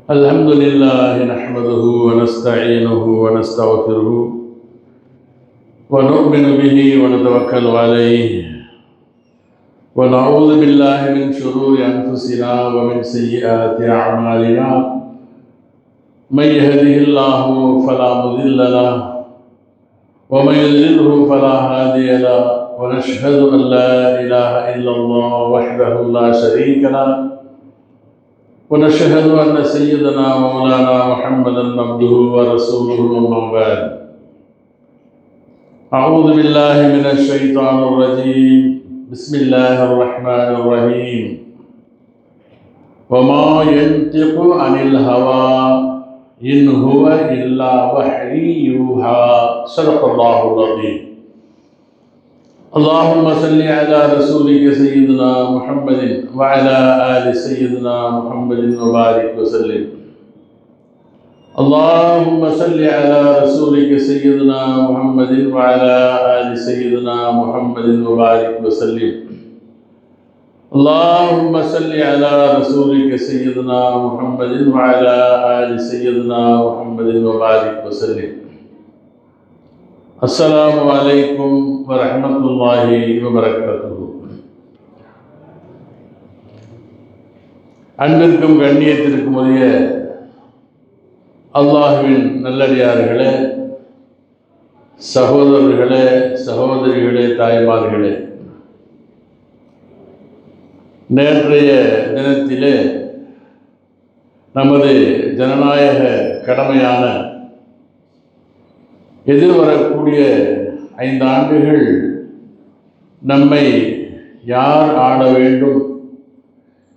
الحمد لله نحمده ونستعينه ونستغفره ونؤمن به ونتوكل عليه ونعوذ بالله من شرور أنفسنا ومن سيئات أعمالنا من يهده الله فلا مضل له ومن يضلله فلا هادي له ونشهد أن لا إله إلا الله وحده لا شريك له ونشهد أن سيدنا مولانا محمدا عبده ورسوله أما بعد أعوذ بالله من الشيطان الرجيم بسم الله الرحمن الرحيم وما ينطق عن الهوى إن هو إلا وحي يوحى صدق الله العظيم اللهم صل على رسولك سيدنا محمد وعلى آل سيدنا محمد وبارك وسلم اللهم صل على رسولك سيدنا محمد وعلى آل سيدنا محمد وبارك وسلم اللهم صل على رسولك سيدنا محمد وعلى آل سيدنا محمد وبارك وسلم السلام عليكم ورحمة الله وبركاته. அன்பிற்கும் கண்ணியத்திற்கும் உரிய அல்லாஹ்வின் நல்லடியார்களே, சகோதரர்களே, சகோதரிகளே, தாய்மார்களே, நேற்றைய தினத்திலே நமது ஜனநாயக கடமையான எதிர்வரக்கூடிய 5 ஆண்டுகள் நம்மை யார் ஆள வேண்டும்,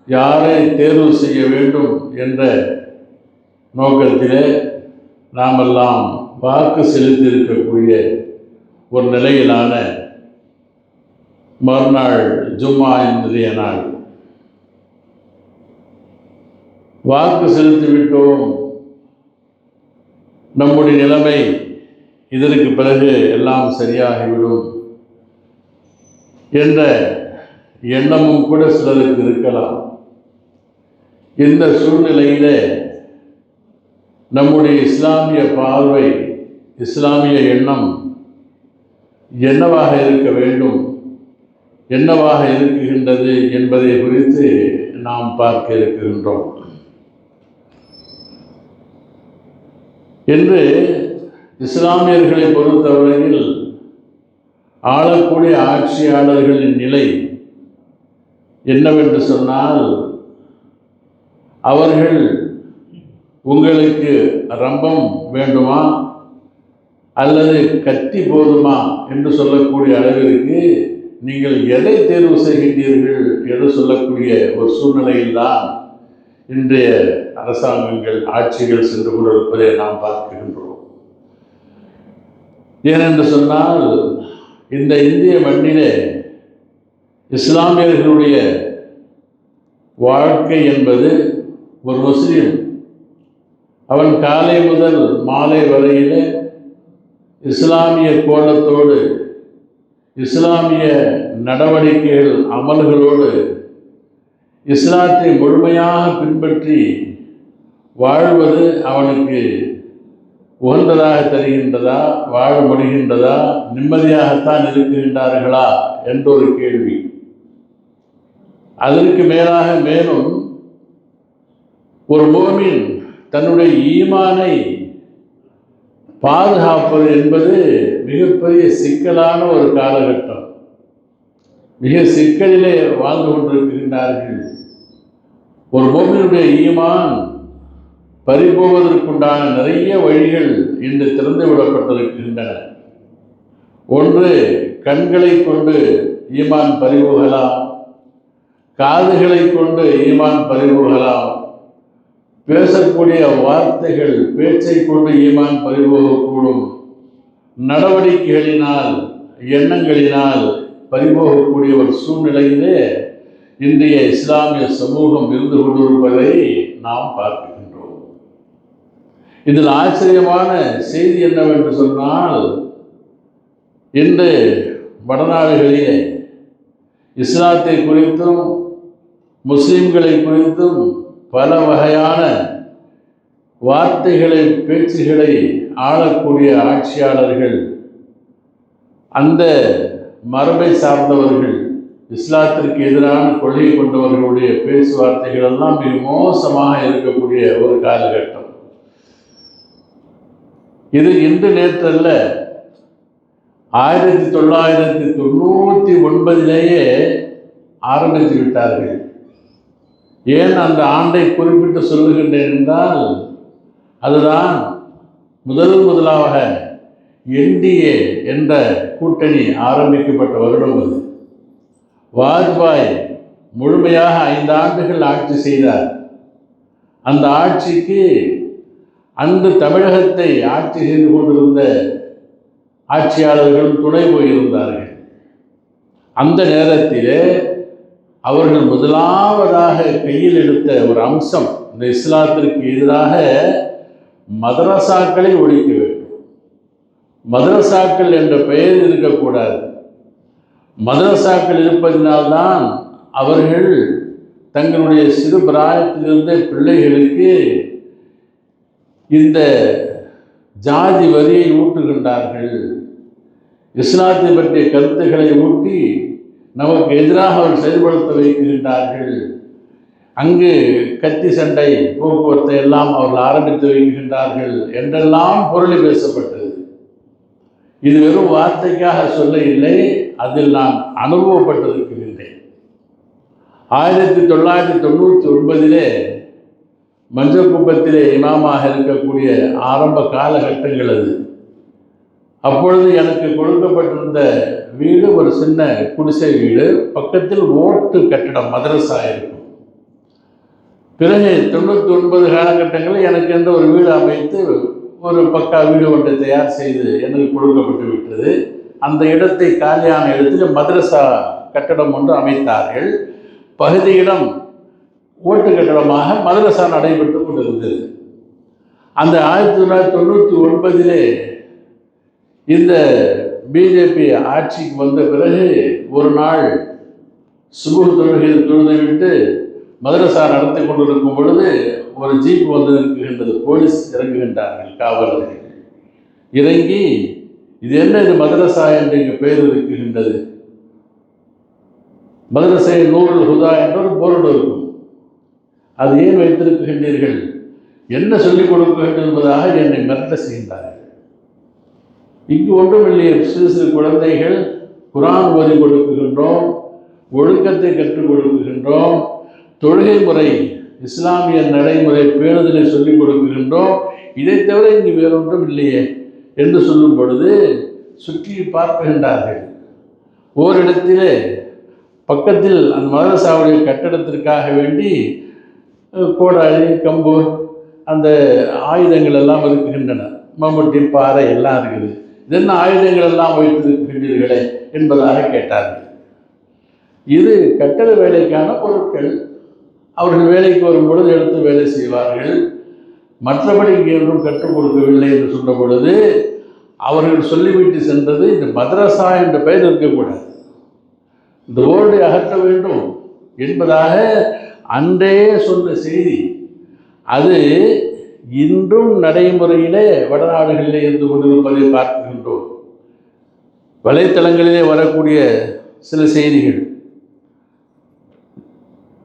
யாரை தேர்வு செய்ய வேண்டும் என்ற நோக்கத்திலே நாமெல்லாம் வாக்கு செலுத்தியிருக்கக்கூடிய ஒரு நிலையிலான மறுநாள் ஜும்மா இன்றைய நாள். வாக்கு செலுத்திவிட்டோம், நம்முடைய நிலைமை இதற்கு பிறகு எல்லாம் சரியாகிவிடும் என்ற எண்ணமும் கூட சிலருக்கு இருக்கலாம். இந்த சூழ்நிலையிலே நம்முடைய இஸ்லாமிய பார்வை, இஸ்லாமிய எண்ணம் என்னவாக இருக்க வேண்டும், என்னவாக இருக்குகின்றது என்பதை குறித்து நாம் பார்க்க இருக்கின்றோம். என்று இஸ்லாமியர்களை பொறுத்தவரையில் ஆளக்கூடிய ஆட்சியாளர்களின் நிலை என்னவென்று சொன்னால், அவர்கள் உங்களுக்கு ரம்பம் வேண்டுமா அல்லது கத்தி போதுமா என்று சொல்லக்கூடிய அளவிற்கு நீங்கள் எதை தேர்வு செய்கின்றீர்கள் என்று சொல்லக்கூடிய ஒரு சூழ்நிலையில்தான் இன்றைய அரசாங்கங்கள், ஆட்சிகள் சென்று கொண்டிருப்பதை நாம் பார்க்கின்றோம். ஏனென்று சொன்னால், இந்த இந்திய மண்ணிலே இஸ்லாமியர்களுடைய வாழ்க்கை என்பது, ஒரு முஸ்லீம் அவன் காலை முதல் மாலை வரையிலே இஸ்லாமிய கோலத்தோடு, இஸ்லாமிய நடவடிக்கைகள் அமல்களோடு இஸ்லாத்தை முழுமையாக பின்பற்றி வாழ்வது அவனுக்கு உகந்ததாக தருகின்றதா, வாழ முடிகின்றதா, நிம்மதியாகத்தான் இருக்குகின்றார்களா என்றொரு கேள்வி. அதற்கு மேலாக மேலும் ஒரு முஃமின் தன்னுடைய ஈமானை பாதுகாப்பது என்பது மிகப்பெரிய சிக்கலான ஒரு காலகட்டம். மிக சிக்கலிலே வாழ்ந்து கொண்டிருக்கின்றார்கள். ஒரு முஃமினுடைய ஈமான் பறிபோவதற்குண்டான நிறைய வழிகள் இன்று திறந்து விடப்பட்டிருக்கின்றன. ஒன்று, கண்களை கொண்டு ஈமான் பறிபோகலாம், காதுகளை கொண்டு ஈமான் பறிபோகலாம், பேசக்கூடிய வார்த்தைகள், பேச்சை கொண்டு ஈமான் பறிபோகக்கூடும், நடவடிக்கைகளினால், எண்ணங்களினால் பறிபோகக்கூடிய ஒரு சூழ்நிலையிலே இன்றைய இஸ்லாமிய சமூகம் இருந்து கொண்டிருப்பதை நாம் பார்க்கின்றோம். இதில் ஆச்சரியமான செய்தி என்னவென்று சொன்னால், இன்று வடநாடுகளிலே இஸ்லாத்தை குறித்தும் முஸ்லிம்களை குறித்தும் பல வகையான வார்த்தைகளை பேச்சுகளை ஆளக்கூடிய ஆட்சியாளர்கள், அந்த மரபை சார்ந்தவர்கள், இஸ்லாத்திற்கு எதிரான கொள்கை கொண்டவர்களுடைய பேச்சுவார்த்தைகள் எல்லாம் மிக மோசமாக இருக்கக்கூடிய ஒரு காலகட்டம் இது. இன்று நேற்றல்ல, 1999 ஆரம்பித்து விட்டார்கள். ஏன் அந்த ஆண்டை குறிப்பிட்டு சொல்லுகின்றேன் என்றால், அதுதான் முதலாக என்டிஏ என்ற கூட்டணி ஆரம்பிக்கப்பட்ட வருடம் அது. வாஜ்பாய் முழுமையாக 5 ஆண்டுகள் ஆட்சி செய்தார். அந்த ஆட்சிக்கு அன்று தமிழகத்தை ஆட்சி செய்து கொண்டிருந்த ஆட்சியாளர்கள் துணை போயிருந்தார்கள். அந்த நேரத்திலே அவர்கள் முதலாவதாக கையில் எடுத்த ஒரு அம்சம், இந்த இஸ்லாத்திற்கு எதிராக மதரசாக்களை ஒழிக்க வேண்டும். மதரசாக்கள் என்ற பெயர் இருக்கக்கூடாது. மதரசாக்கள் இருப்பதினால்தான் அவர்கள் தங்களுடைய சிறு பிராயத்திலிருந்த பிள்ளைகளுக்கு இந்த ஜாதி வரியை ஊட்டுகின்றார்கள். இஸ்லாத்தை பற்றிய கருத்துக்களை ஊட்டி நமக்கு எதிராக அவர் செயல்படுத்த வைக்கின்றார்கள். அங்கு கத்தி சண்டை போக்குவரத்தை எல்லாம் அவர்கள் ஆரம்பித்து வைக்கின்றார்கள் என்றெல்லாம் பொருளை பேசப்பட்டது. இது வெறும் வார்த்தைக்காக சொல்ல இல்லை, அதில் நான் அனுபவப்பட்டிருக்கின்றேன். 1999 மஞ்சக்குப்பத்திலே இமாமாக இருக்கக்கூடிய ஆரம்ப காலகட்டங்கள் அது. அப்பொழுது எனக்கு கொடுக்கப்பட்டிருந்த வீடு ஒரு சின்ன குடிசை வீடு, பக்கத்தில் ஓட்டு கட்டிடம் மதரசா இருக்கும். பிறகு 99 காலகட்டங்களில் எனக்கு என்ற ஒரு வீடு அமைத்து ஒரு பக்கா வீடு ஒன்றை தயார் செய்து எனக்கு கொடுக்கப்பட்டு விட்டது. அந்த இடத்தை காலியான இடத்தில் மதரசா கட்டடம் ஒன்று அமைத்தார்கள். பகுதி இடம் ஓட்டு கட்டடமாக மதரசா நடைபெற்று கொண்டிருந்தது. அந்த 1999 இந்த பிஜேபி ஆட்சிக்கு வந்த பிறகு ஒரு நாள் சுபுஹ் தொழுகையில் தொழுதுவிட்டு மதரசா நடத்தி கொண்டிருக்கும் பொழுது ஒரு ஜீப் வந்து இருக்கின்றது. போலீஸ் இறங்குகின்றார்கள், காவலர்கள் இறங்கி, இது என்ன, இது மதரசா என்று இங்கு பெயர் இருக்கின்றது, மதரசை நூருல் ஹுதா என்ற ஒரு போர்டு இருக்கும், அது ஏன் வைத்திருக்கின்றீர்கள், என்ன சொல்லிக் கொடுக்கின்றீர்கள் என்பதாக என்னை மிரட்ட செய்கின்றார்கள். இங்கு ஒன்றும் இல்லையே, சிறு சிறு குழந்தைகள் குரான் ஓதி கொடுக்குகின்றோம், ஒழுக்கத்தை கற்றுக் கொடுக்குகின்றோம், தொழுகை முறை இஸ்லாமிய நடைமுறை பேணுதலை சொல்லிக் கொடுக்குகின்றோம், இதை தவிர இங்கு வேறொன்றும் இல்லையே என்று சொல்லும் பொழுது சுற்றி பார்க்கின்றார்கள். ஓரிடத்திலே பக்கத்தில் அந்த மதரசாவுடைய கட்டடத்திற்காக வேண்டி கோடாளி, கம்பு, அந்த ஆயுதங்கள் எல்லாம் இருக்குகின்றன, மம்முட்டி, பாறை எல்லாம் இருக்குது. இதென்ன ஆயுதங்கள் எல்லாம் வைத்திருக்கின்றீர்களே என்பதாக கேட்டார்கள். இது கட்டட வேலைக்கான பொருட்கள், அவர்கள் வேலைக்கு வரும் பொழுது எடுத்து வேலை செய்வார்கள், மற்றபடி இங்கே ஒன்றும் கற்றுக் கொடுக்கவில்லை என்று சொன்ன பொழுது அவர்கள் சொல்லிவிட்டு சென்றது, இந்த மதரசா என்ற பெயர் இருக்கக்கூடாது, இந்த போர்டை அகற்ற வேண்டும் என்பதாக அன்றே சொன்ன செய்தி. அது இன்றும் நடைமுறையிலே வடநாடுகளிலே இருந்து கொண்டிருப்பதை பார்க்கின்றோம். வலைத்தளங்களிலே வரக்கூடிய சில செய்திகள்.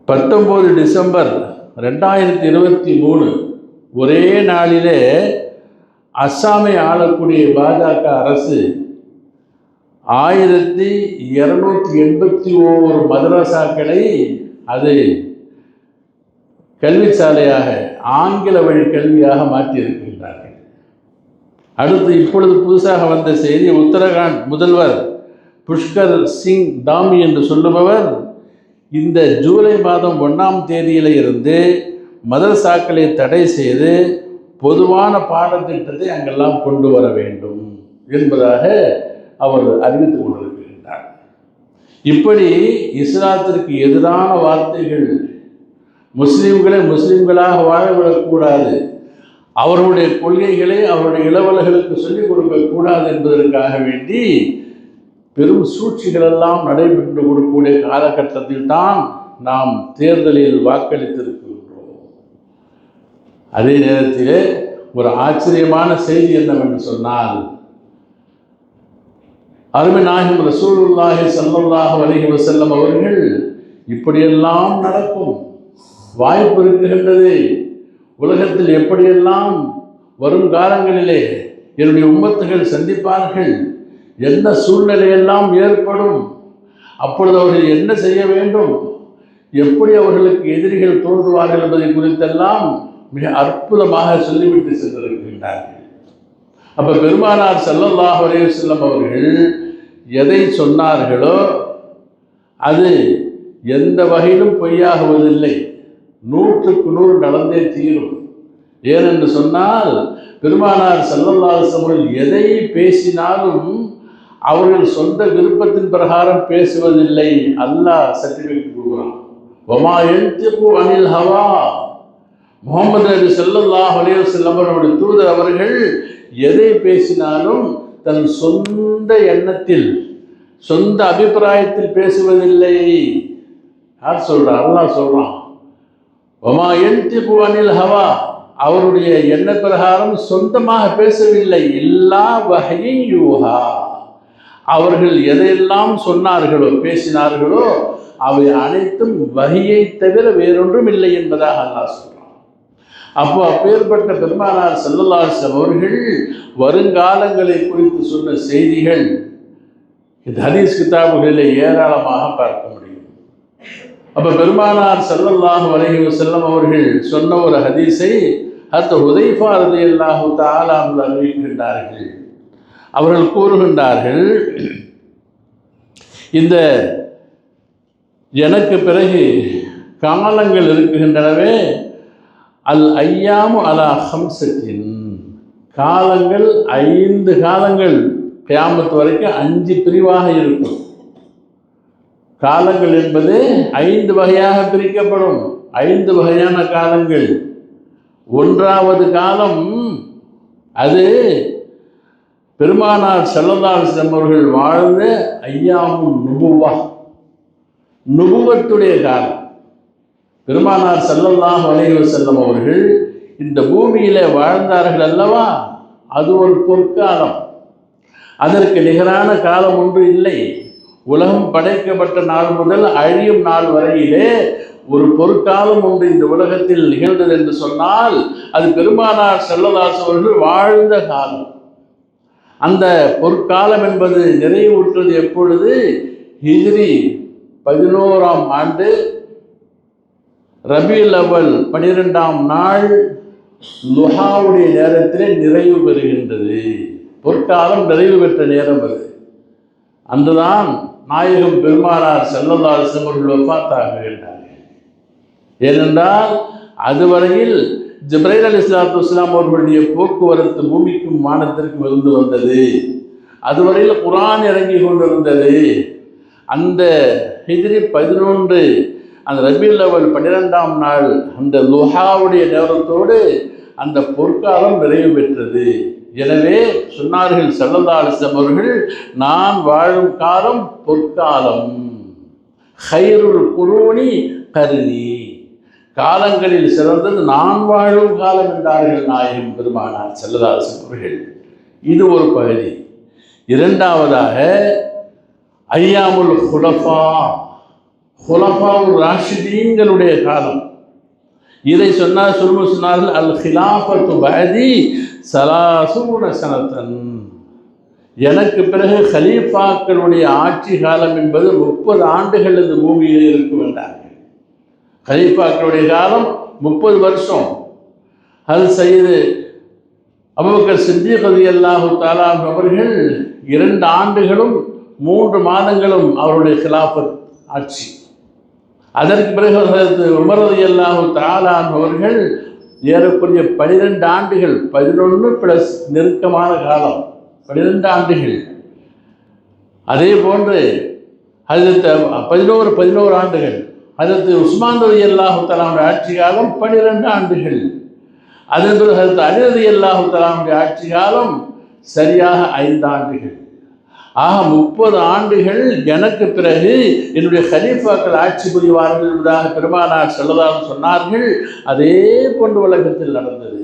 19 டிசம்பர் 2023 ஒரே நாளிலே அஸ்ஸாமை ஆளக்கூடிய பாஜக அரசு 1281 மதரசாக்களை அது கல்விச்சாலையாக, ஆங்கில வழி கல்வியாக மாற்றி இருக்கின்றார்கள். அடுத்து இப்பொழுது புதுசாக வந்த செய்தி, உத்தரகாண்ட் முதல்வர் புஷ்கர் சிங் தாமி என்று சொல்லுபவர் இந்த ஜூலை மாதம் 1ஆம் தேதியில இருந்து மதரசாக்களை தடை செய்து பொதுவான பாடத்திட்டத்தை அங்கெல்லாம் கொண்டு வர வேண்டும் என்பதாக அவர் அறிவித்துக் கொண்டிருக்கின்றார். இப்படி இஸ்லாத்திற்கு எதிரான வார்த்தைகள், முஸ்லீம்களை முஸ்லீம்களாக வாழவிடக்கூடாது, அவர்களுடைய கொள்கைகளை அவருடைய இளவலர்களுக்கு சொல்லிக் கொடுக்கக்கூடாது என்பதற்காக வேண்டி பெரும் சூழ்ச்சிகளெல்லாம் நடைபெற்று கொடுக்கக்கூடிய காலகட்டத்தில் தான் நாம் தேர்தலில் வாக்களித்திருக்கின்றோம். அதே நேரத்திலே ஒரு ஆச்சரியமான செய்தி என்னவென்று சொன்னால், அருமை நாயகம் ரசூலுல்லாஹி ஸல்லல்லாஹு அலைஹி வஸல்லம் அவர்கள் இப்படியெல்லாம் நடக்கும் வாய்ப்பு இருக்குகின்றது, உலகத்தில் எப்படியெல்லாம் வரும் காலங்களிலே என்னுடைய உம்மத்துகள் சந்திப்பார்கள், என்ன சூழ்நிலையெல்லாம் ஏற்படும், அப்பொழுது அவர்கள் என்ன செய்ய வேண்டும், எப்படி அவர்களுக்கு எதிரிகள் தோன்றுவார்கள் என்பதை குறித்தெல்லாம் மிக அற்புதமாக சொல்லிவிட்டு சென்றிருக்கின்றார்கள். அப்போ பெருமானார் ஸல்லல்லாஹு அலைஹி வஸல்லம் அவர்கள் எதை சொன்னார்களோ அது எந்த வகையிலும் பொய்யாகுவதில்லை, 100க்கு 100 நடந்தே தீரும். ஏனென்று சொன்னால் பெருமானார் ஸல்லல்லாஹு அலைஹி வஸல்லம் அவர்கள் எதை பேசினாலும் அவர்கள் சொந்த விருப்பத்தின் பிரகாரம் பேசுவதில்லை. அல்லாஹ் சர்டிஃபிகேட் கொடுக்குறான், வமா யன்திகு அனில் ஹவா. முஹம்மது நபி ஸல்லல்லாஹு அலைஹி வஸல்லம் அவருடைய தூதர் அவர்கள் எதை பேசினாலும் தன் சொந்த எண்ணத்தில் சொந்த அபிப்பிராயத்தில் பேசுவதில்லை. யார் சொல்றார்? அல்லாஹ் சொல்றான், வமா யன்திகு அனில் ஹவா. அவருடைய எண்ண பிரகாரம் சொந்தமாக பேசவில்லை. இல்லா வஹ்யின் யூஹா. அவர்கள் எதையெல்லாம் சொன்னார்களோ பேசினார்களோ அவை அனைத்தும் வஹியை தவிர வேறொன்றும் இல்லை என்பதாக அல்லாஹ் சொல்றான். அப்போ அப்பேற்பட்ட பெருமானார் ஸல்லல்லாஹு அலைஹி வஸல்லம் அவர்கள் வருங்காலங்களை குறித்து சொன்ன செய்திகள் இந்த ஹதீஸ் கிதாபுகளிலே ஏராளமாக பார்க்க முடியும். அப்போ பெருமானார் ஸல்லல்லாஹு அலைஹி வஸல்லம் அவர்கள் சொன்ன ஒரு ஹதீஸை ஹுதைஃபா ரலியல்லாஹு தஆலா அன்ஹு அறிவிக்கின்றார்கள். அவர்கள் கூறுகின்றார்கள், இந்த எனக்கு பிறகு காலங்கள் இருக்குகின்றனவே, அல் ஐயாமு அலா ஹம்சத்தின், காலங்கள் 5 காலங்கள் கியாமத் வரைக்கும் 5 பிரிவாக இருக்கும். காலங்கள் என்பது 5 வகையாக பிரிக்கப்படும். 5 வகையான காலங்கள். 1வது காலம் அது பெருமானார் ஸல்லல்லாஹு அலைஹி வஸல்லம் அவர்கள் வாழ்ந்த ஐயாமுன் நுபுவா, நுபுவத்துடைய காலம். பெருமானார் ஸல்லல்லாஹு அலைஹி வஸல்லம் அவர்கள் இந்த பூமியிலே வாழ்ந்தார்கள் அல்லவா, அது ஒரு பொற்காலம். அதற்கு நிகரான காலம் ஒன்று இல்லை. உலகம் படைக்கப்பட்ட நாள் முதல் அழியும் நாள் வரையிலே ஒரு பொற்காலம் ஒன்று இந்த உலகத்தில் நிகழ்ந்தது என்று சொன்னால் அது பெருமானார் ஸல்லல்லாஹு அலைஹி வஸல்லம் அவர்கள் வாழ்ந்த காலம். அந்த பொற்காலம் என்பது நிறைவுற்றது எப்பொழுது? ஹிஜ்ரி 11ஆம் ஆண்டு ரபியுல் அவ்வல் 12ஆம் நாள் லுஹாவுடைய நேரத்திலே நிறைவு பெறுகின்றது. பொற்காலம் நிறைவு பெற்ற நேரம் அது. அன்றுதான் நாயகம் பெருமானார் ஸல்லல்லாஹு அலைஹி வஸல்லம் அவர்கள் வஃபாத்தாகுகின்றார்கள். ஏனென்றால் அதுவரையில் ஜிப்ரைல் அலைஹிஸ்ஸலாத்து வஸ்ஸலாம் அவர்களுடைய போக்குவரத்து பூமிக்கும் வானத்திற்கும் இருந்து வந்தது. அதுவரையில் குர்ஆன் இறங்கி கொண்டிருந்தது. அந்த ஹிஜ்ரி 11 அந்த ரபியுல் அவ்வல் 12ஆம் நாள் அந்த லுஹாவுடைய நேரத்தோடு அந்த பொற்காலம் நிறைவு பெற்றது. எனவே சொன்னார்கள் ஸல்லல்லாஹு அலைஹி வஸல்லம் அவர்கள், நான் வாழும் காலம் பொற்காலம், ഖൈറുல் குரூனி கர்னி, காலங்களில் சிறந்தது நான் வாழும் காலம் என்றார்கள் நாயகம் பெருமானார் ஸல்லல்லாஹு அலைஹி வஸல்லம் அவர்கள். இது ஒரு பகுதி. 2வதாக ஐயாமுல் ஹுலஃபா, ஹுலஃபாவுர் ராஷிதீன்களுடைய காலம். இதை சொன்னார்கள் அல் ஹிலாஃபத்து பஅதி 30 சனத்தன், எனக்கு பிறகு ஹலீஃபாக்களுடைய ஆட்சி காலம் என்பது 30 ஆண்டுகள் இந்த பூமியில் இருக்கும் என்றார்கள். ஹலீஃபாக்களுடைய காலம் 30 வருஷம். அது சையது அபூபக்கர் சித்தீக் ரலியல்லாஹு தஆலா அவர்கள் 2 ஆண்டுகளும் 3 மாதங்களும் அவருடைய கிலாஃபத் ஆட்சி. அதற்கு பிறகு உமர் ரலியல்லாஹு தஆலா அவர்கள் ஏறக்குறைய 12 ஆண்டுகள், 11 பிளஸ் நெருக்கமான காலம், 12 ஆண்டுகள். அதே போன்று ஹஜ்ரத் 11 ஆண்டுகள். ஹஜ்ரத் உஸ்மான் ரலியல்லாஹு தஆலா ஆட்சி காலம் 12 ஆண்டுகள். அதன் பிறகு ஹஜ்ரத் அலி ரலியல்லாஹு தஆலா ஆட்சி காலம் சரியாக 5 ஆண்டுகள். ஆக 30 ஆண்டுகள் எனக்கு பிறகு என்னுடைய கலீஃபாக்கள் ஆட்சி புரிவார்கள் என்பதாக பெருமானார் ஸல்லல்லாஹு அலைஹி வஸல்லம் சொன்னார்கள். அதே போன்று உலகத்தில் நடந்தது.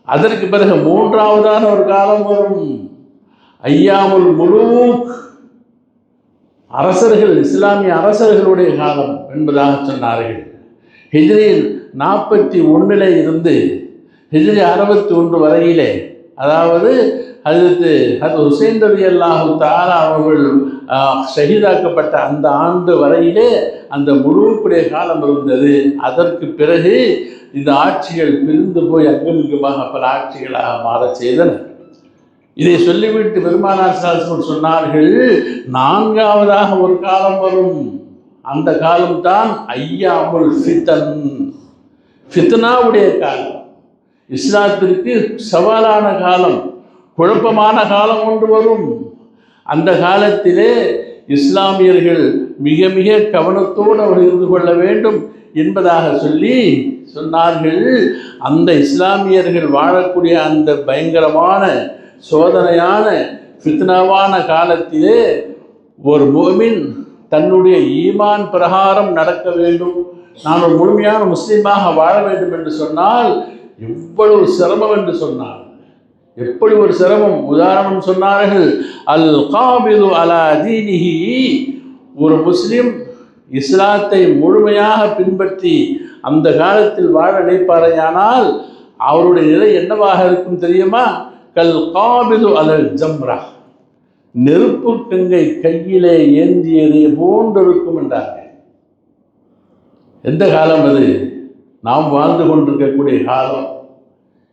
அதற்கு பிறகு 3ஆவதான ஒரு காலம் வரும். ஐயாமுல் முலூக், அரசர்கள், இஸ்லாமிய அரசர்களுடைய காலம் என்பதாக சொன்னார்கள். ஹிஜ்ரி 41 இருந்து ஹிஜ்ரி 61 வரையிலே, அதாவது ஹஜ்ரத் ஹுசைன் ரலியல்லாஹு தஆலா அவர்கள் ஷஹீதாக்கப்பட்ட அந்த ஆண்டு வரையிலே அந்த முழுக்குடைய காலம் இருந்தது. அதற்கு பிறகு இந்த ஆட்சிகள் பிரிந்து போய் அங்குமிங்குமாக பல ஆட்சிகளாக மாற செய்தனர். இதை சொல்லிவிட்டு பெருமானார் ஸல்லல்லாஹு அலைஹி வஸல்லம் சொன்னார்கள், 4ஆவதாக ஒரு காலம் வரும். அந்த காலம்தான் ஐயாமுல் ஃபிதன், ஃபித்னாவுடைய காலம். இஸ்லாத்திற்கு சவாலான காலம், குழப்பமான காலம் ஒன்று வரும். அந்த காலத்திலே இஸ்லாமியர்கள் மிக மிக கவனத்தோடு அவர் இருந்து கொள்ள வேண்டும் என்பதாக சொன்னார்கள். அந்த இஸ்லாமியர்கள் வாழக்கூடிய அந்த பயங்கரமான சோதனையான ஃபித்னாவான காலத்திலே ஒரு முஃமின் தன்னுடைய ஈமான் பிரகாரம் நடக்க வேண்டும், நான் ஒரு முழுமையான முஸ்லீமாக வாழ வேண்டும் என்று சொன்னால் எவ்வளவு சிரமம் என்று சொன்னார். எப்படி ஒரு சிரமம்! உதாரணம் சொன்னார்கள், அல் காபிது அலா தீனிஹி, ஒரு முஸ்லிம் இஸ்லாத்தை முழுமையாக பின்பற்றி அந்த காலத்தில் வாழ நினைப்பாரையானால் அவருடைய நிலை என்னவாக இருக்கும் தெரியுமா? கல் காபிது அலல் ஜம்ரா, நெருப்பு கங்கை கையிலே ஏந்தியதை போன்றிருக்கும் என்றார்கள். எந்த காலம் அது? நாம் வாழ்ந்து கொண்டிருக்கக்கூடிய காலம்.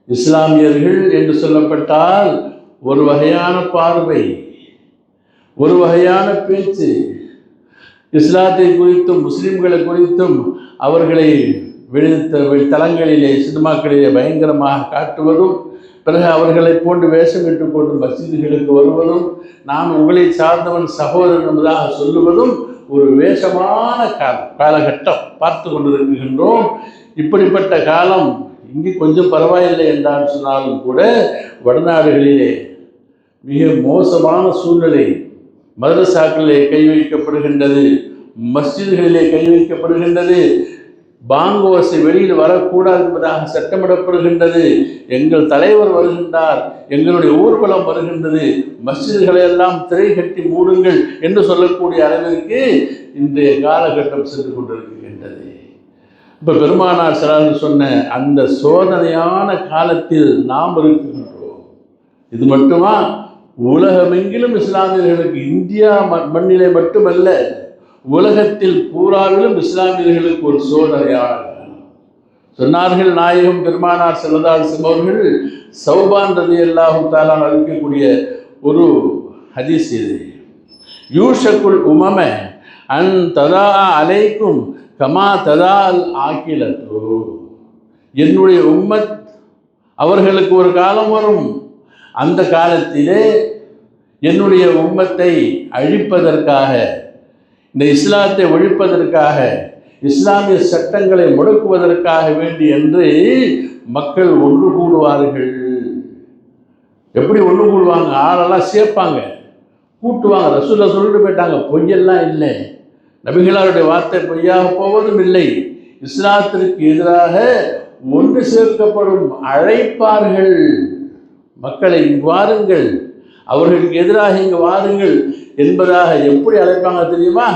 இஸ்லாமியர்கள் என்று சொல்லப்பட்டால் ஒரு வகையான பார்வை, ஒரு வகையான பேச்சு, இஸ்லாத்தை குறித்தும் முஸ்லிம்களை குறித்தும் அவர்களை தளங்களிலே சினிமாக்களிலே பயங்கரமாக காட்டுவதும், பிறகு அவர்களை போன்று வேஷமிட்டு கொண்டு மஸ்ஜிதுகளுக்கு வருவதும், நான் உங்களை சார்ந்தவன் சகோதரன் என்பதாக சொல்லுவதும் ஒரு வேஷமான காலகட்டம் பார்த்து கொண்டிருக்கின்றோம். இப்படிப்பட்ட காலம் இங்கே கொஞ்சம் பரவாயில்லை என்றால் சொன்னாலும் கூட வடநாடுகளிலே மிக மோசமான சூழ்நிலை. மதரசாக்களிலே கை வைக்கப்படுகின்றது, மஸ்ஜிதுகளிலே கை வைக்கப்படுகின்றது, பாங்கோசை வெளியில் வரக்கூடாது என்பதாக சட்டமிடப்படுகின்றது. எங்கள் தலைவர் வருகின்றார், எங்களுடைய ஊர்வலம் வருகின்றது, மஸ்ஜிதுகளை எல்லாம் திரை கட்டி மூடுங்கள் என்று சொல்லக்கூடிய அளவிற்கு இன்றைய காலகட்டம் சென்று கொண்டிருக்கின்றது. இப்போ பெருமானார் ஸல்லல்லாஹு சொன்ன அந்த சோதனையான காலத்தில் நாம் இருக்கின்றோம். இது மட்டுமா? உலகமெங்கிலும் இஸ்லாமியர்களுக்கு, இந்தியா மண்ணிலே மட்டுமல்ல, உலகத்தில் பூராவிலும் இஸ்லாமியர்களுக்கு ஒரு சோதனையான சொன்னார்கள். நாயகம் பெருமானார் ஸல்லல்லாஹு அலைஹி வஸல்லம் அவர்கள் சௌபான் ரலியல்லாஹு தஆலா அறிவிக்கக்கூடிய ஒரு ஹதீஸ் இது. யூஷகுல் உமம அன் ததா அலைக்கும் கமா ததால் ஆக்கிலத்து, என்னுடைய உம்மத் அவர்களுக்கு ஒரு காலம் வரும், அந்த காலத்திலே என்னுடைய உம்மத்தை அழிப்பதற்காக, இந்த இஸ்லாத்தை ஒழிப்பதற்காக, இஸ்லாமிய சட்டங்களை முடக்குவதற்காக வேண்டி என்று மக்கள் ஒன்று கூடுவார்கள். எப்படி ஒன்று கூடுவாங்க? ஆளெல்லாம் சேர்ப்பாங்க, கூட்டுவாங்க. ரசூலுல்லாஹ் சொல்லிட்டு போயிட்டாங்க, பொய்யெல்லாம் இல்லை, நபிகளாருடைய வார்த்தை பொய்யாக போவதும் இல்லை. இஸ்லாத்திற்கு எதிராக ஒன்று சேர்க்கப்படும், அழைப்பார்கள் மக்களை, இங்கு வாருங்கள், அவர்களுக்கு எதிராக இங்கு வாருங்கள் என்பதாக. எப்படி அழைப்பாங்க தெரியுமா?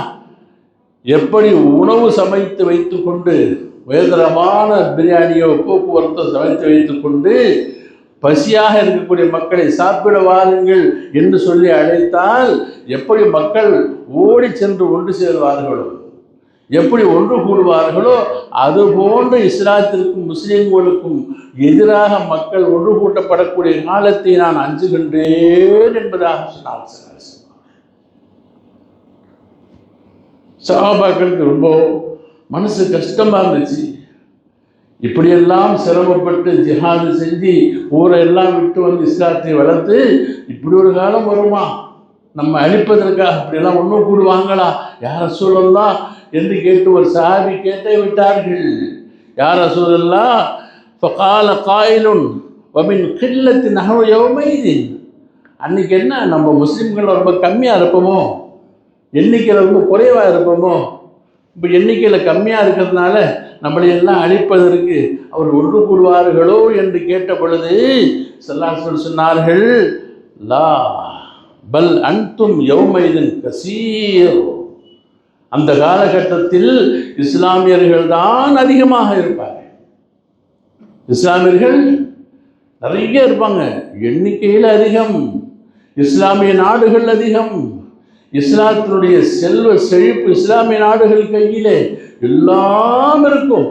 எப்படி உணவு சமைத்து வைத்து கொண்டு, உயர்தரமான பிரியாணியோ போக்குவரத்தோ சமைத்து வைத்து கொண்டு பசியாக இருக்கக்கூடிய மக்களை சாப்பிட வாருங்கள் என்று சொல்லி அழைத்தால் எப்படி மக்கள் ஓடி சென்று ஒன்று சேர்வார்களோ, எப்படி ஒன்று கூடுவார்களோ, அதுபோன்று இஸ்லாத்திற்கும் முஸ்லிம்களுக்கும் எதிராக மக்கள் ஒன்று கூட்டப்படக்கூடிய காலத்தை நான் அஞ்சுகின்றேன் என்பதாக சொன்னார். சஹாபாக்களுக்கு ரொம்ப மனசு கஷ்டமாக இருந்துச்சு. இப்படியெல்லாம் சிரமப்பட்டு ஜிஹாது செஞ்சு ஊரெல்லாம் விட்டு வந்து இஸ்லாத்தை வளர்த்து இப்படி ஒரு காலம் வருமா, நம்ம அழிப்பதற்காக இப்படியெல்லாம் ஒன்றும் கூடுவாங்களா யார் ரசூலல்லாஹ் என்று கேட்டு ஒரு சஹாபி கேட்டே விட்டார்கள். யார் ரசூலல்லாஹ்? ஃபகால காயிலுன் வமின் கில்லத்தி நஹ்வு யௌமைதின், அன்றைக்கி என்ன நம்ம முஸ்லீம்கள் ரொம்ப கம்மியாக இருப்போமோ, எண்ணிக்கையில் ரொம்ப குறைவாக இருப்போமோ, இப்போ எண்ணிக்கையில் கம்மியாக இருக்கிறதுனால நம்மளையெல்லாம் அழிப்பதற்கு அவர் ஒன்று கூடுவார்களோ என்று கேட்ட பொழுது ஸல்லல்லாஹு சொன்னார்கள், லா பல் அன்தும் யௌமைதின் கஸீர். அந்த காலகட்டத்தில் இஸ்லாமியர்கள் தான் அதிகமாக இருப்பார்கள். இஸ்லாமியர்கள் நிறைய இருப்பாங்க, எண்ணிக்கையில் அதிகம், இஸ்லாமிய நாடுகள் அதிகம், இஸ்லாத்தினுடைய செல்வ செழிப்பு இஸ்லாமிய நாடுகள் கையிலே எல்லாம் இருக்கும்.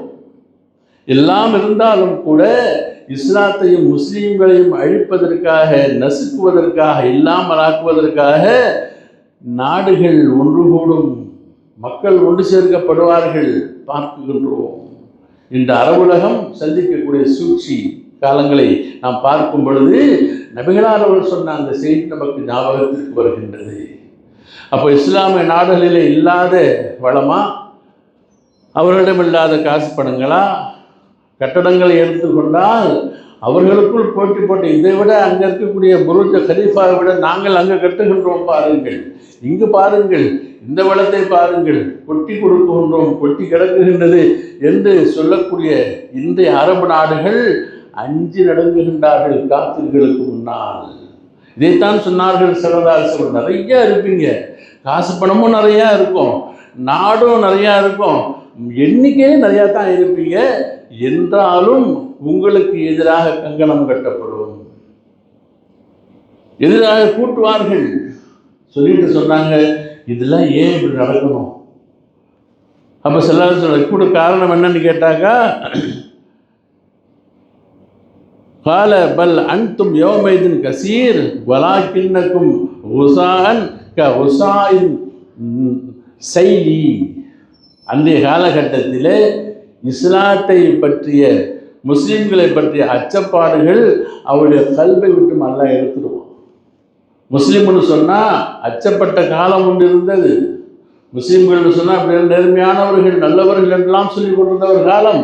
எல்லாம் இருந்தாலும் கூட இஸ்லாத்தையும் முஸ்லீம்களையும் அழிப்பதற்காக, நசுக்குவதற்காக, இல்லாமலாக்குவதற்காக நாடுகள் ஒன்று கூடும், மக்கள் ஒன்று சேர்க்கப்படுவார்கள் பார்க்கின்றோம். இந்த அரபுலகம் சந்திக்கக்கூடிய சூழ்ச்சி காலங்களை நாம் பார்க்கும் பொழுது நபிகளார் அவர்கள் சொன்ன அந்த செய்தி நமக்கு ஞாபகத்திற்கு வருகின்றது. அப்போ இஸ்லாமிய நாடுகளிலே இல்லாத வளமா, அவர்களிடம் இல்லாத காசு பணங்களா, கட்டடங்களை எடுத்துக்கொண்டால் அவர்களுக்குள் போட்டி போட்டு இதை விட அங்கே இருக்கக்கூடிய புருஜ கலீஃபாவை விட நாங்கள் அங்கே கட்டுகின்றோம் பாருங்கள், இங்கு பாருங்கள், இந்த வளத்தை பாருங்கள், கொட்டி கொடுக்கின்றோம், கொட்டி கிடக்குகின்றது என்று சொல்லக்கூடிய இன்றைய அரபு நாடுகள் அஞ்சு நடுங்குகின்றார்கள் காத்திர்களுக்கு முன்னால். இதைத்தான் சொன்னார்கள் ஸல்லல்லாஹு. நிறையா இருப்பீங்க, காசு பணமும் நிறையா இருக்கும், நாடும் நிறையா இருக்கும், எண்ணிக்கையே நிறையா தான் இருப்பீங்க, என்றாலும் உங்களுக்கு எதிராக கங்கணம் கட்டப்படும், எதிராக கூட்டுவார்கள் சொல்லிட்டு சொன்னாங்க. இதெல்லாம் ஏன் இப்படி நடக்கணும்? அப்போ ஸல்லல்லாஹு அலைஹி கூட காரணம் என்னன்னு கேட்டாக்கா, கால பல் அன்தும் யௌமைதின் கசீர் வலாக்கின்னக்கும் உசான் க உசாயின் சைலி. அன்றைய காலகட்டத்தில் இஸ்லாத்தை பற்றிய, முஸ்லீம்களை பற்றிய அச்சப்பாடுகள் அவருடைய கல்வை விட்டு நல்லா எடுத்துடுவோம். முஸ்லீம்னு சொன்னால் அச்சப்பட்ட காலம் ஒன்று இருந்தது. முஸ்லீம்கள்னு சொன்னால் அப்படி நேர்மையானவர்கள், நல்லவர்கள் என்றெல்லாம் சொல்லிக் கொண்டிருந்த ஒரு காலம்.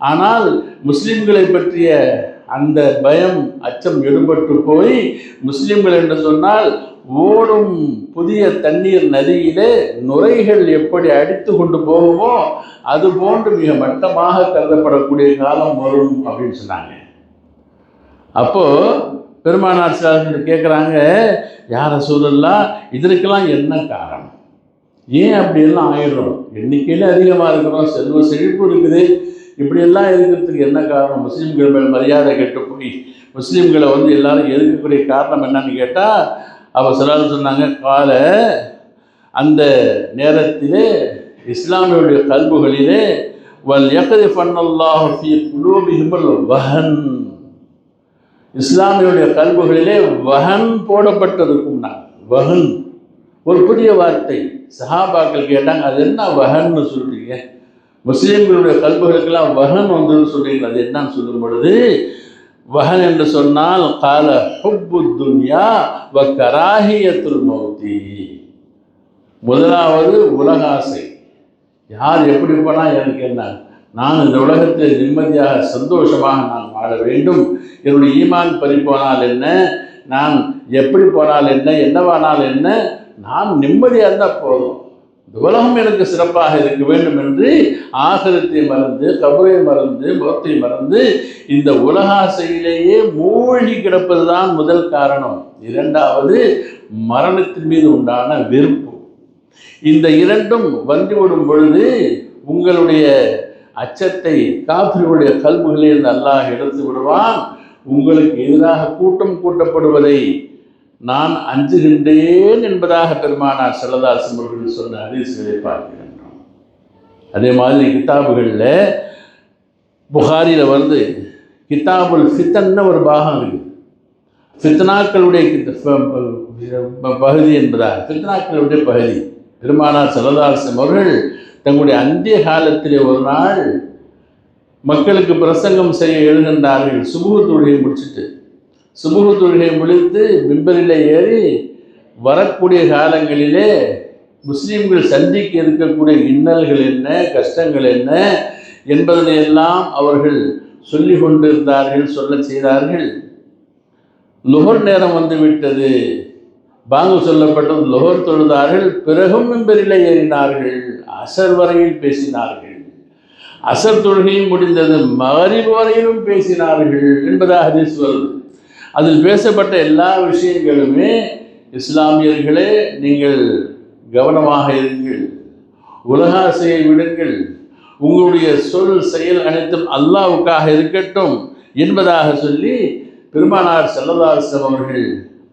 ஆனால் முஸ்லீம்களை பற்றிய அந்த பயம், அச்சம் எடுபட்டு போய் முஸ்லீம்கள் என்று சொன்னால் ஓடும் புதிய தண்ணீர் நதியிலே நுரைகள் எப்படி அடித்து கொண்டு போகுமோ அது போன்று மிக மட்டமாக கருதப்படக்கூடிய காலம் வரும் அப்படின்னு சொன்னாங்க. அப்போது பெருமானார் ஸல்லல்லாஹு கேட்குறாங்க, யார் ரசூலுல்லாஹ், இதற்கெல்லாம் என்ன காரணம்? ஏன் அப்படியெல்லாம் ஆயிடுறோம்? எண்ணிக்கையில் அதிகமாக இருக்கிறோம், செல்வ செழிப்பு இருக்குது, இப்படியெல்லாம் இருக்கிறதுக்கு என்ன காரணம்? முஸ்லீம்கள் மேல் மரியாதை கெட்டு போய் முஸ்லீம்களை எல்லாரும் எதிர்க்கக்கூடிய காரணம் என்னன்னு கேட்டால் அவர் ஸல்லல்லாஹு சொன்னாங்க, கால அந்த நேரத்திலே இஸ்லாமியுடைய கல்புகளிலே வல் யக்திஃபன்னல்லாஹு ஃபீ குலூபிஹிமுல் வஹன், இஸ்லாமியுடைய கல்புகளிலே வஹன் போடப்பட்டிருக்கும். வஹன் ஒரு புதிய வார்த்தை. சஹாபாக்கள் கேட்டாங்க, அது என்ன வஹன்னு சொல்றீங்க? முஸ்லீம்களுடைய கல்புகளுக்கெல்லாம் வஹன் வந்துன்னு சொல்றீங்களா, அது என்னன்னு சொல்லும் பொழுது, வஹன் என்று சொன்னால் கால ஹுப்பு துன்யா வ கராஹியத்துல் மௌதி. முதலாவது உலகாசை. யார் எப்படி போனால் எனக்கு என்ன, நான் இந்த உலகத்தில் நிம்மதியாக சந்தோஷமாக நான் வாழ வேண்டும், என்னுடைய ஈமான் பறிப்போனால் என்ன, நான் எப்படி போனால் என்ன, என்னவானால் என்ன, நான் நிம்மதியாக இருந்தால் போதும், இந்த உலகம் எனக்கு சிறப்பாக இருக்க வேண்டும் என்று ஆகிரத்தை மறந்து, கபரை மறந்து, மௌத்தை மறந்து இந்த உலகாசையிலேயே மூழ்கி கிடப்பது தான் முதல் காரணம். இரண்டாவது மரணத்தின் மீது உண்டான வெறுப்பு. இந்த இரண்டும் வந்துவிடும் பொழுது உங்களுடைய அச்சத்தை காஃபிர்களுடைய கல்புகளில் அல்லாஹ் எடுத்து விடுவான். உங்களுக்கு எதிராக கூட்டம் கூட்டப்படுவதை நான் அஞ்சுகின்றேன் என்பதாக பெருமானார் ஸல்லல்லாஹு அலைஹி வஸல்லம் சொன்ன ஹதீஸ்களை பார்க்கின்றோம். அதே மாதிரி கிதாபுகளில் புகாரியில் கிதாபுல் ஃபித்தன்னு ஒரு பாகம் இருக்குது. ஃபித்னாக்களுடைய பகுதி என்பதாக, ஃபித்னாக்களுடைய பகுதி. பெருமானார் ஸல்லல்லாஹு அலைஹி வஸல்லம் அவர்கள் தங்களுடைய அந்திய காலத்திலே ஒரு நாள் மக்களுக்கு பிரசங்கம் செய்ய எழுகின்றார்கள். சுபுஹ் தொழுகையை முடிச்சுட்டு, சுபுஹ் தொழுகையை முடித்து மிம்பரில் ஏறி வரக்கூடிய காலங்களிலே முஸ்லீம்கள் சந்திக்க இருக்கக்கூடிய இன்னல்கள் என்ன, கஷ்டங்கள் என்ன என்பதனையெல்லாம் அவர்கள் சொல்லி கொண்டிருந்தார்கள், சொல்ல செய்தார்கள். லுஹர் நேரம் வந்து விட்டது, பாங்கு சொல்லப்பட்டது, லுஹர் தொழுதார்கள், பிறகும் மிம்பரிலே ஏறினார்கள், அசர் வரையில் பேசினார்கள், அசர் தொழுகையும் முடிந்தது, மகரிப் வரையிலும் பேசினார்கள் என்பதாக ஹதீஸ் வருது. அதில் பேசப்பட்ட எல்லா விஷயங்களுமே இஸ்லாமியர்களே நீங்கள் கவனமாக இருங்கள், உலகாசையை விடுங்கள், உங்களுடைய சொல் செயல் அனைத்தும் அல்லாஹ்வுக்காக இருக்கட்டும் என்பதாக சொல்லி பெருமானார் ஸல்லல்லாஹு அலைஹி வஸல்லம் அவர்கள்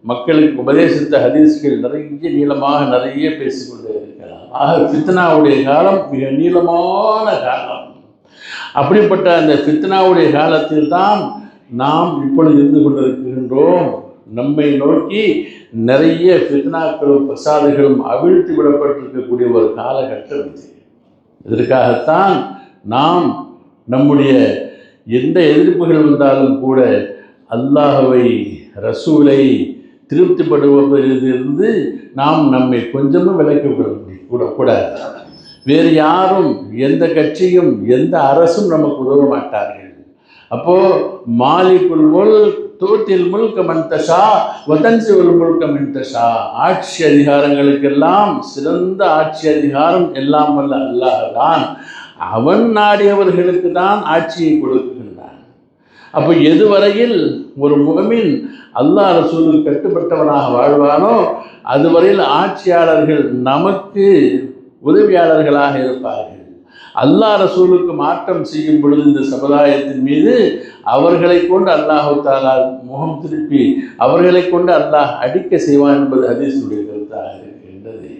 மக்களுக்கு உபதேசித்த ஹதீஸ்கள் நிறைய நீளமாக நிறைய பேசிக்கொண்டே இருக்கிறார். ஆக ஃபித்னாவுடைய காலம் மிக நீளமான காலம். அப்படிப்பட்ட அந்த ஃபித்னாவுடைய காலத்தில் தான் நாம் இப்பொழுது இருந்து கொண்டிருக்கின்றோம். நம்மை நோக்கி நிறைய ஃபித்னாக்களும் பசாதுகளும் அவிழ்த்து விடப்பட்டிருக்கக்கூடிய ஒரு காலகட்டம் இது. இதற்காகத்தான் நாம் நம்முடைய எந்த எதிர்ப்புகள் வந்தாலும் கூட அல்லாஹ்வை ரசூலை திருப்திப்படுவதிலிருந்து நாம் நம்மை கொஞ்சமும் விலக்கிக்கூடாது. வேறு யாரும் எந்த கட்சியும் எந்த அரசும் நமக்கு உதவ மாட்டார்கள். அப்போது மாலிகுல் முல்க் தூத்தில் முல்க மன்தஷா வதன்சிவல் முல்க மன்தஷா, ஆட்சி அதிகாரங்களுக்கெல்லாம் சிறந்த ஆட்சி அதிகாரம் எல்லாம் வல்ல அல்லாஹ் தான். அவன் நாடியவர்களுக்கு தான் ஆட்சியை கொடுக்கின்றான். அப்போ எதுவரையில் ஒரு முஃமின் அல்லாஹ் ரசூலுக்கு கட்டுப்பட்டவனாக வாழ்வானோ அதுவரையில் ஆட்சியாளர்கள் நமக்கு உதவியாளர்களாக இருப்பார்கள். அல்லாஹ் ரசூலுக்கு மாற்றம் செய்யும் பொழுது இந்த சமுதாயத்தின் மீது அவர்களை கொண்டு அல்லாஹ் தஆலா முகம் திருப்பி அவர்களை கொண்டு அல்லாஹ் அடிக்க செய்வான் என்பது ஹதீஸுடைய கருத்தாக இருக்கின்றது.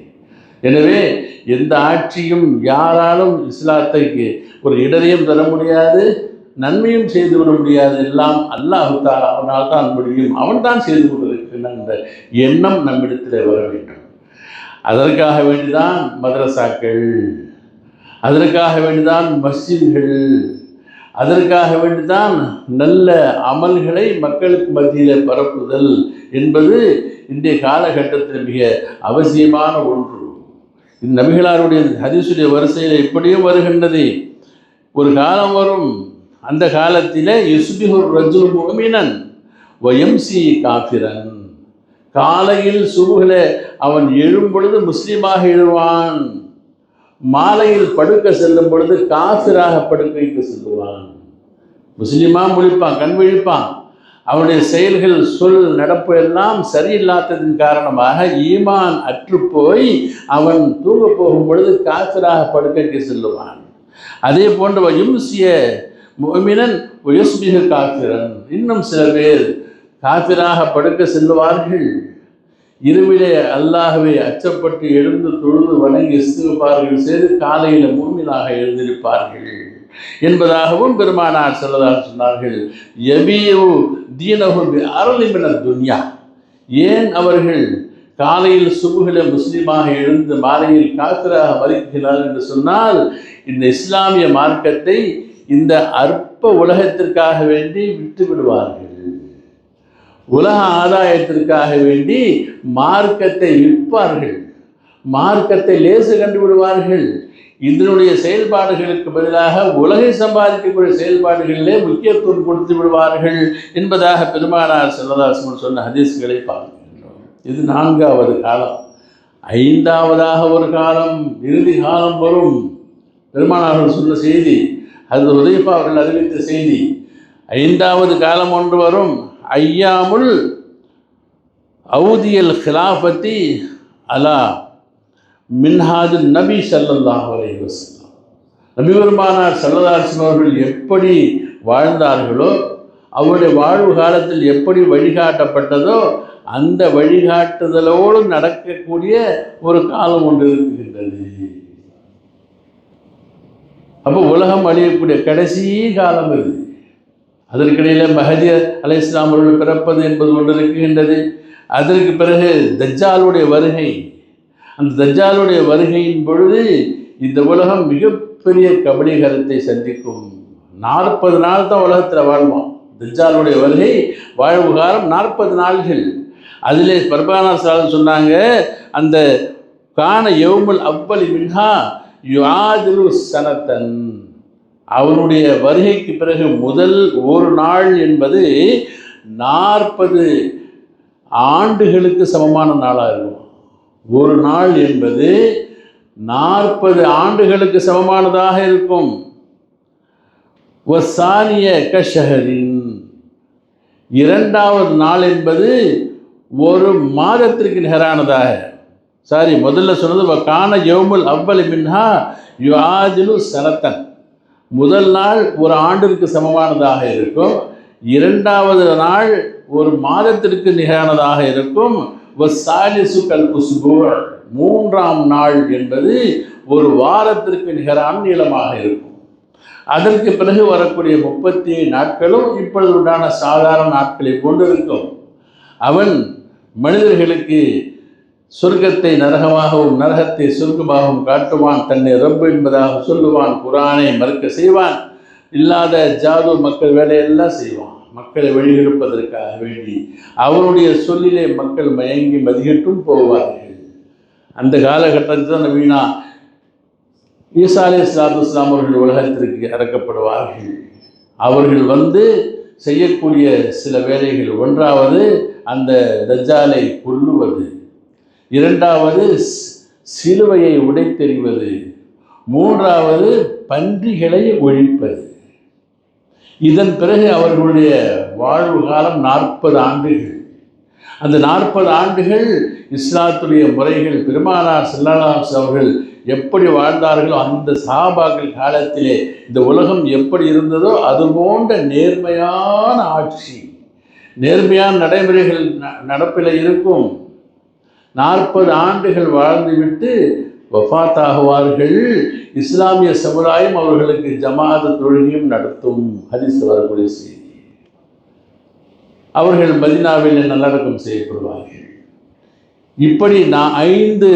எனவே எந்த ஆட்சியும் யாராலும் இஸ்லாத்துக்கு ஒரு இடரையும் தர முடியாது, நன்மையும் செய்துவிட முடியாது. எல்லாம் அல்லாஹ் தஆலா அவனால் தான் முடியும், அவன் தான் செய்து கொண்டிருக்கின்றான் என்ற எண்ணம் நம்மிடத்தில் வர வேண்டும். அதற்காக வேண்டிதான் மதரசாக்கள், அதற்காக வேண்டிதான் மஸ்ஜித்கள், அதற்காக வேண்டிதான் நல்ல அமல்களை மக்களுக்கு மத்தியில் பரப்புதல் என்பது இன்றைய காலகட்டத்தில் மிக அவசியமான ஒன்று. இந்த நபிகளாருடைய ஹதீஸுடைய வரிசையில் எப்படியும் வருகின்றது. ஒரு காலம் வரும், அந்த காலத்தில் யுஸ்பிஹுர் ரஜுல் முஃமினன் வ யம்சி காஃபிரன், காலையில் சுபுகில் அவன் எழும் பொழுது முஸ்லீமாக எழுவான், மாலையில் படுக்க செல்லும் பொழுது காஃபிராக படுக்கைக்கு செல்லுவான். முஸ்லீமாக முழிப்பான், கண் விழிப்பான், அவனுடைய செயல்கள் சொல் நடப்பு எல்லாம் சரியில்லாததின் காரணமாக ஈமான் அற்றுப்போய் அவன் தூங்க போகும் பொழுது காஃபிராக படுக்கைக்கு செல்லுவான். அதே போன்ற யும்சிய முஃமினன் வ யுஸ்பிஹு காஃபிரன், இன்னும் சில பேர் காஃபிராக படுக்க செல்லுவார்கள், இரவிலே அல்லாஹ்வை அச்சப்பட்டு எழுந்து தொழுது வணங்கி இஸ்திக்பார்கள் செய்து காலையில் மூமினாக எழுந்திருப்பார்கள் என்பதாகவும் பெருமானார் ஸல்லல்லாஹு அலைஹி வஸல்லம் சொன்னார்கள். யபீஉ தீனஹு பிஅர்லி மினத் துன்யா, ஏன் அவர்கள் காலையில் சுபுகில முஸ்லீமாக எழுந்து மாலையில் காஃபிராக மறிக்கிறார்கள் என்று சொன்னால், இந்த இஸ்லாமிய மார்க்கத்தை இந்த அற்ப உலகத்திற்காக வேண்டி விட்டு விடுவார்கள், உலக ஆதாயத்திற்காக வேண்டி மார்க்கத்தை விற்பார்கள், மார்க்கத்தை லேசு கண்டு விடுவார்கள். இதனுடைய செயல்பாடுகளுக்கு பதிலாக உலகை சம்பாதிக்கக்கூடிய செயல்பாடுகளிலே முக்கியத்துவம் கொடுத்து விடுவார்கள் என்பதாக பெருமானார் ஸல்லல்லாஹு அலைஹி வஸல்லம் சொன்ன ஹதீஸ்களை பார்க்கின்றோம். இது 4வது காலம். 5வதாக ஒரு காலம், இறுதி காலம் வரும். பெருமானார்கள் சொன்ன செய்தி, அது ஹுதைஃபா அவர்கள் அறிவித்த செய்தி. 5வது காலம் ஒன்று வரும், ஐயாமுல் அவுதியல் ஹிலாஃபத்தி அலா மின்ஹாஜு நபி ஸல்லல்லாஹு அலைஹி வஸல்லம். நபி பெருமானார் ஸல்லல்லாஹு அலைஹி வஸல்லம் அவர்கள் எப்படி வாழ்ந்தார்களோ, அவருடைய வாழ்வு காலத்தில் எப்படி வழிகாட்டப்பட்டதோ அந்த வழிகாட்டுதலோடு நடக்கக்கூடிய ஒரு காலம் ஒன்று இருக்கின்றது. அப்போ உலகம் அழியக்கூடிய கடைசி காலம் இது. அதற்கிடையில் மஹதி அலைஹிஸ்ஸலாம் அவர்கள் பிறப்பது என்பது ஒன்று இருக்கின்றது. அதற்கு பிறகு தஜ்ஜாலுடைய வருகை, அந்த தஜ்ஜாலுடைய வருகையின் பொழுது இந்த உலகம் மிகப்பெரிய கபலீகரத்தை சந்திக்கும். 40 நாள் தான் உலகத்தில் வாழ்வோம். தஜ்ஜாலுடைய வருகை வாழ்வு காலம் 40 நாள்கள். அதிலே பெருமானார் ஸல்லல்லாஹு சொன்னாங்க, அந்த கான யௌமுல் அவ்வலி மின்ஹா யுஆதிலு சனத்தன், அவனுடைய வருகைக்கு பிறகு முதல் ஒரு நாள் என்பது 40 ஆண்டுகளுக்கு சமமான நாளாக இருக்கும். ஒரு நாள் என்பது 40 ஆண்டுகளுக்கு சமமானதாக இருக்கும். வசானிய கஷஹரின், இரண்டாவது நாள் என்பது ஒரு மாதத்திற்கு நிகரானதாக. முதல்ல சொன்னது கான யௌமுல் அவ்வல் மின்ஹா யுஆதிலு சனத்தன், முதல் நாள் ஒரு ஆண்டிற்கு சமமானதாக இருக்கும். இரண்டாவது நாள் ஒரு மாதத்திற்கு நிகரானதாக இருக்கும். வசாலிசு கல் உஸ்பூ, மூன்றாம் நாள் என்பது ஒரு வாரத்திற்கு நிகரான நீளமாக இருக்கும். அதற்கு பிறகு வரக்கூடிய 37 நாட்களும் இப்பொழுது உண்டான சாதாரண நாட்களை கொண்டிருக்கும். அவன் மனிதர்களுக்கு சொர்க்கத்தை நரகமாகவும் நரகத்தை சொர்க்கமாகவும் காட்டுவான், தன்னை ரப்பு என்பதாக சொல்லுவான், குரானை மறுக்க செய்வான், இல்லாத ஜாது மக்கள் வேலையெல்லாம் செய்வான். மக்களை வழிகெடுப்பதற்காக வேண்டி அவனுடைய சொல்லிலே மக்கள் மயங்கி மதிகட்டும் போவார்கள். அந்த காலகட்டத்தில் தான் நபீனா ஈசா அலைஹிஸ்ஸலாத்து வஸ்ஸலாம் அவர்கள் உலகத்திற்கு இறக்கப்படுவார்கள். அவர்கள் வந்து செய்யக்கூடிய சில வேலைகள், ஒன்றாவது அந்த தஜ்ஜாலை கொல்லுவது, இரண்டாவது சிலுவையை உடைத்தெறிவது, மூன்றாவது பன்றிகளை ஒழிப்பது. இதன் பிறகு அவர்களுடைய வாழ்வு காலம் 40 ஆண்டுகள். அந்த 40 ஆண்டுகள் இஸ்லாத்துடைய முறைகள், பெருமானார் ஸல்லல்லாஹு அலைஹி வஸல்லம் அவர்கள் எப்படி வாழ்ந்தார்களோ அந்த சஹாபாக்கள் காலத்திலே இந்த உலகம் எப்படி இருந்ததோ அது போன்ற நேர்மையான ஆட்சி, நேர்மையான நடைமுறைகள் நடப்பில் இருக்கும். 40 ஆண்டுகள் வாழ்ந்துவிட்டு வஃபாத்தாகுவார்கள். இஸ்லாமிய சமுதாயம் அவர்களுக்கு ஜமாஅத் தொழுகையும் நடத்தும். ஹதீஸ் வரக்கூடிய செய்தி. அவர்கள் மதீனாவில் நல்லடக்கம் செய்யப்படுவார்கள். இப்படி நான் 5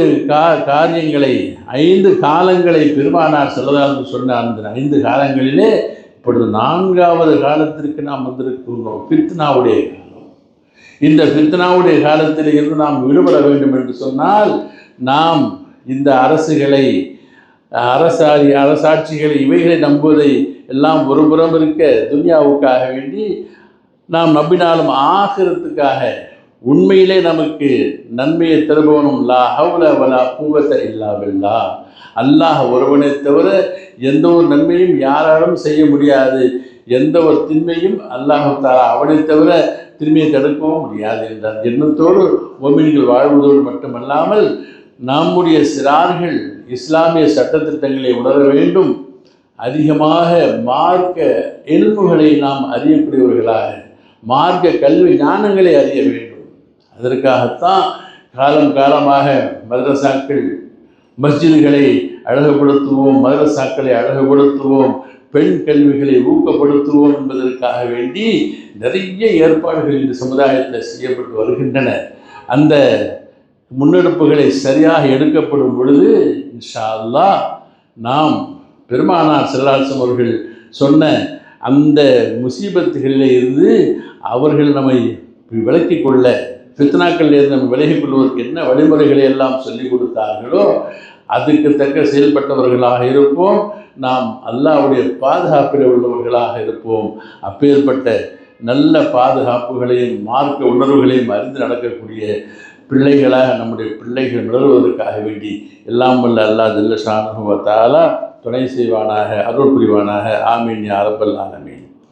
காரியங்களை 5 காலங்களை பெருமானார் ஸல்லல்லாஹு சொன்ன அந்த 5 காலங்களிலே இப்பொழுது 4வது காலத்திற்கு நாம் வந்திருக்கின்றோம். ஃபித்னாவுடைய காலம். இந்த ஃபித்னாவுடைய காலத்தில் இருந்து நாம் விடுபட வேண்டும் என்று சொன்னால் நாம் இந்த அரசுகளை, அரசாட்சிகளை, இவைகளை நம்புவதை எல்லாம் ஒரு புறம் இருக்க, துன்யாவுக்காக வேண்டி நாம் நம்பினாலும் ஆகிரத்துக்காக உண்மையிலே நமக்கு நன்மையை தருபவனும் லா ஹவ்ல வலா குவத்த இல்லா பில்லாஹ், அல்லாஹ் ஒருவனை தவிர எந்த ஒரு நன்மையும் யாராலும் செய்ய முடியாது, எந்த ஒரு திண்மையும் அல்லாஹ் தஆலா அவனை தவிர திரும்பியை தடுக்கவும் முடியாது என்ற எண்ணத்தோடு மோமின்கள் வாழ்வதோடு மட்டுமல்லாமல் நம்முடைய சிறார்கள் இஸ்லாமிய சட்டத்திட்டங்களை உணர வேண்டும். அதிகமாக மார்க்க இல்முகளை நாம் அறியக்கூடியவர்களாக, மார்க்க கல்வி ஞானங்களை அறிய வேண்டும். அதற்காகத்தான் காலம் காலமாக மதரசாக்கள், மஸ்ஜிதுகளை அழகுபடுத்துவோம், மதரசாக்களை அழகுபடுத்துவோம், பெண் கல்விகளை ஊக்கப்படுத்துவோம் என்பதற்காக வேண்டி நிறைய ஏற்பாடுகள் இந்த சமுதாயத்தில் செய்யப்பட்டு வருகின்றன. அந்த முன்னெடுப்புகளை சரியாக எடுக்கப்படும் பொழுது இன்ஷா அல்லாஹ் நாம் பெருமானார் ஸல்லல்லாஹு அலைஹி வஸல்லம் அவர்கள் சொன்ன அந்த முசீபத்துகளிலே இருந்து அவர்கள் நம்மை விலக்கிக் கொள்ள, ஃபித்னாக்களில் இருந்து நம்ம விலகிக் கொள்வதற்கு என்ன வழிமுறைகளை எல்லாம் சொல்லிக் கொடுத்தார்களோ அதுக்கு தக்க செயல்பட்டவர்களாக இருப்போம். நாம் அல்லாஹ்வுடைய பாதுகாப்பில் உள்ளவர்களாக இருப்போம். அப்பேற்பட்ட நல்ல பாதுகாப்புகளையும் மார்க்க உணர்வுகளையும் அறிந்து நடக்கக்கூடிய பிள்ளைகளாக நம்முடைய பிள்ளைகள் வளருவதற்காக வேண்டி எல்லாம் வல்ல அல்லாஹ் ஜல்ல ஷானஹு வ தஆலா துணை செய்வானாக, அருள் புரிவானாக. ஆமீன் யா ரப்பல் ஆலமீன்.